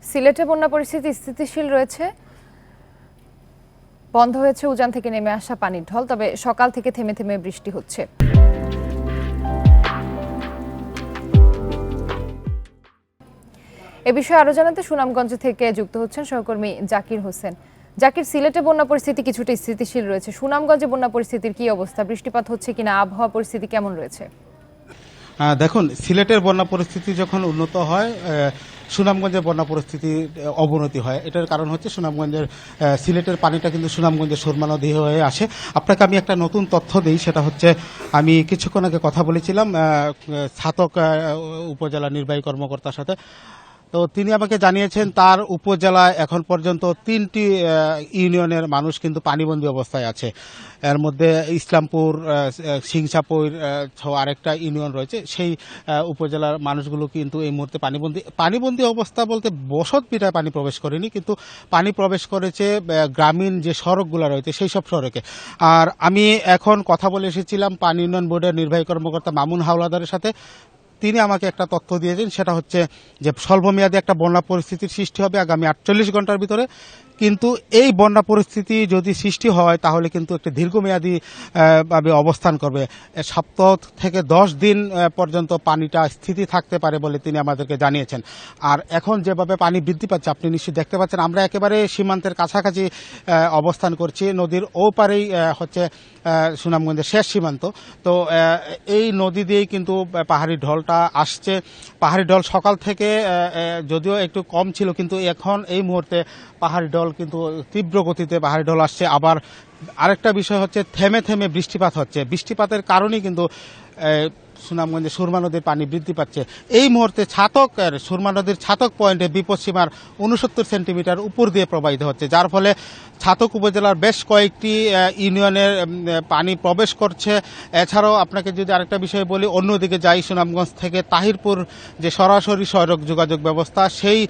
সিলেটে বন্যা পরিস্থিতি স্থিতিশীল রয়েছে। বন্ধ হয়েছে উজান থেকে নেমে আসা পানির ঢল, তবে সকাল থেকে থেমে থেমে বৃষ্টি হচ্ছে। এ বিষয়ে আরো জানাতে সুনামগঞ্জ থেকে যুক্ত হচ্ছেন সহকর্মী জাকির হোসেন। জাকির, সিলেটে বন্যা পরিস্থিতি কিছুটা স্থিতিশীল রয়েছে, সুনামগঞ্জে বন্যা পরিস্থিতির কি অবস্থা? বৃষ্টিপাত হচ্ছে কিনা, আবহাওয়া পরিস্থিতি কেমন রয়েছে? দেখুন, সিলেটের বন্যা পরিস্থিতি যখন উন্নত হয়, সুনামগঞ্জের বন্যা পরিস্থিতির অবনতি হয়। এটার কারণ হচ্ছে সুনামগঞ্জের সিলেটের পানিটা কিন্তু সুনামগঞ্জের সুরমা নদী হয়ে আসে। আপনাকে আমি একটা নতুন তথ্য দিই, সেটা হচ্ছে আমি কিছুক্ষণ আগে কথা বলেছিলাম ছাতক উপজেলা নির্বাহী কর্মকর্তার সাথে। তো তিনি আমাকে জানিয়েছেন তার উপজেলায় এখন পর্যন্ত 3টি ইউনিয়নের মানুষ কিন্তু পানিবন্দী অবস্থায় আছে। এর মধ্যে ইসলামপুর, সিংসাপুর আরেকটা ইউনিয়ন রয়েছে, সেই উপজেলার মানুষগুলো কিন্তু এই মুহূর্তে পানিবন্দী অবস্থা বলতে বসত পিঠায় পানি প্রবেশ করেনি, কিন্তু পানি প্রবেশ করেছে গ্রামীণ যে সড়কগুলো রয়েছে সেই সব সড়কে। আর আমি এখন কথা বলে এসেছিলাম পানি উন্নয়ন বোর্ডের নির্বাহী কর্মকর্তা মামুন হাওলাদারের সাথে। তিনি আমাকে একটা তথ্য দিয়েছেন, সেটা হচ্ছে যে স্বল্পমেয়াদী একটা বন্যা পরিস্থিতির সৃষ্টি হবে আগামী 48 ঘন্টার ভিতরে। কিন্তু এই বন্যা পরিস্থিতি যদি সৃষ্টি হয় তাহলে কিন্তু একটা দীর্ঘমেয়াদী ভাবে অবস্থান করবে। সপ্তাহ থেকে 10 দিন পর্যন্ত পানিটা স্থিতি থাকতে পারে বলে তিনি আমাদেরকে জানিয়েছেন। আর এখন যেভাবে পানি বৃদ্ধি পাচ্ছে, আপনি নিশ্চয়ই দেখতে পাচ্ছেন, আমরা একেবারে সীমান্তের কাছাকাছি অবস্থান করছি। নদীর ওপারেই হচ্ছে সুনামগঞ্জের শেষ সীমান্ত। তো এই নদী দিয়েই কিন্তু পাহাড়ি ঢলটা আসছে। পাহাড়ি ঢল সকাল থেকে যদিও একটু কম ছিল, কিন্তু এখন এই মুহূর্তে পাহাড়ি ঢল কিন্তু তীব্র গতিতে পাহাড়ি ঢল আসছে। আবার আরেকটা বিষয় হচ্ছে থেমে থেমে বৃষ্টিপাত হচ্ছে। বৃষ্টিপাতের কারণেই কিন্তু সুনামগঞ্জে সুরমা নদীর পানি বৃদ্ধি পাচ্ছে। এই মুহূর্তে সুরমা নদীর ছাতক পয়েন্টে বিপদ সীমার 69 সেন্টিমিটার উপর দিয়ে প্রবাহিত হচ্ছে, যার ফলে ছাতক উপজেলার বেশ কয়েকটি ইউনিয়নের পানি প্রবেশ করছে। এছাড়াও আপনাকে যদি আরেকটা বিষয় বলি, অন্যদিকে যাই, সুনামগঞ্জ থেকে তাহিরপুর যে সরাসরি সড়ক যোগাযোগ ব্যবস্থা, সেই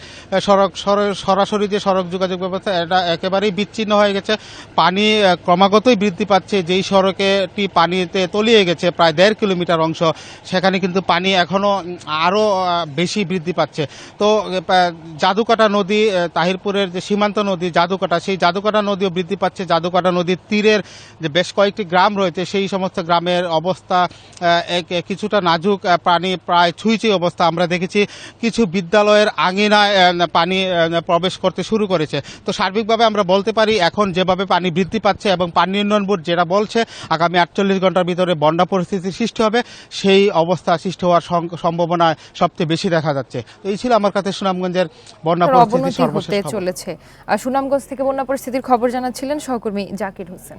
সরাসরি যে সড়ক যোগাযোগ ব্যবস্থা, এটা একেবারেই বিচ্ছিন্ন হয়ে গেছে। পানি ক্রমাগতই বৃদ্ধি পাচ্ছে। যেই সড়কেটি পানিতে তলিয়ে গেছে প্রায় 1.5 কিলোমিটার অংশ, সেখানে কিন্তু পানি এখনো আরো বেশি বৃদ্ধি পাচ্ছে। তো জাদুকাটা নদী, তাহিরপুরের যে সীমান্ত নদী জাদুকাটা, সেই জাদুকাটা নদীও বৃদ্ধি পাচ্ছে। জাদুকাটা নদীর তীরের যে বেশ কয়েকটি গ্রাম রয়েছে, সেই সমস্ত গ্রামের অবস্থা কিছুটা নাজুক। পানি প্রায় ছুঁইছুঁই অবস্থা। আমরা দেখেছি কিছু বিদ্যালয়ের আঙিনায় পানি প্রবেশ করতে শুরু করেছে। তো সার্বিকভাবে আমরা বলতে পারি, এখন যেভাবে পানি বৃদ্ধি পাচ্ছে এবং পানি উন্নয়ন বোর্ড যেটা বলছে আগামী 48 ঘন্টার ভিতরে বন্যা পরিস্থিতি সৃষ্টি হবে, সেই অবস্থা সৃষ্টি হওয়ার সম্ভাবনা সবচেয়ে বেশি দেখা যাচ্ছে। এই ছিল আমার কাছে সুনামগঞ্জের বন্যা পরিস্থিতি সর্বশেষ চলেছে। আর সুনামগঞ্জ থেকে বন্যা পরিস্থিতির খবর জানাচ্ছিলেন সহকর্মী জাকির হোসেন।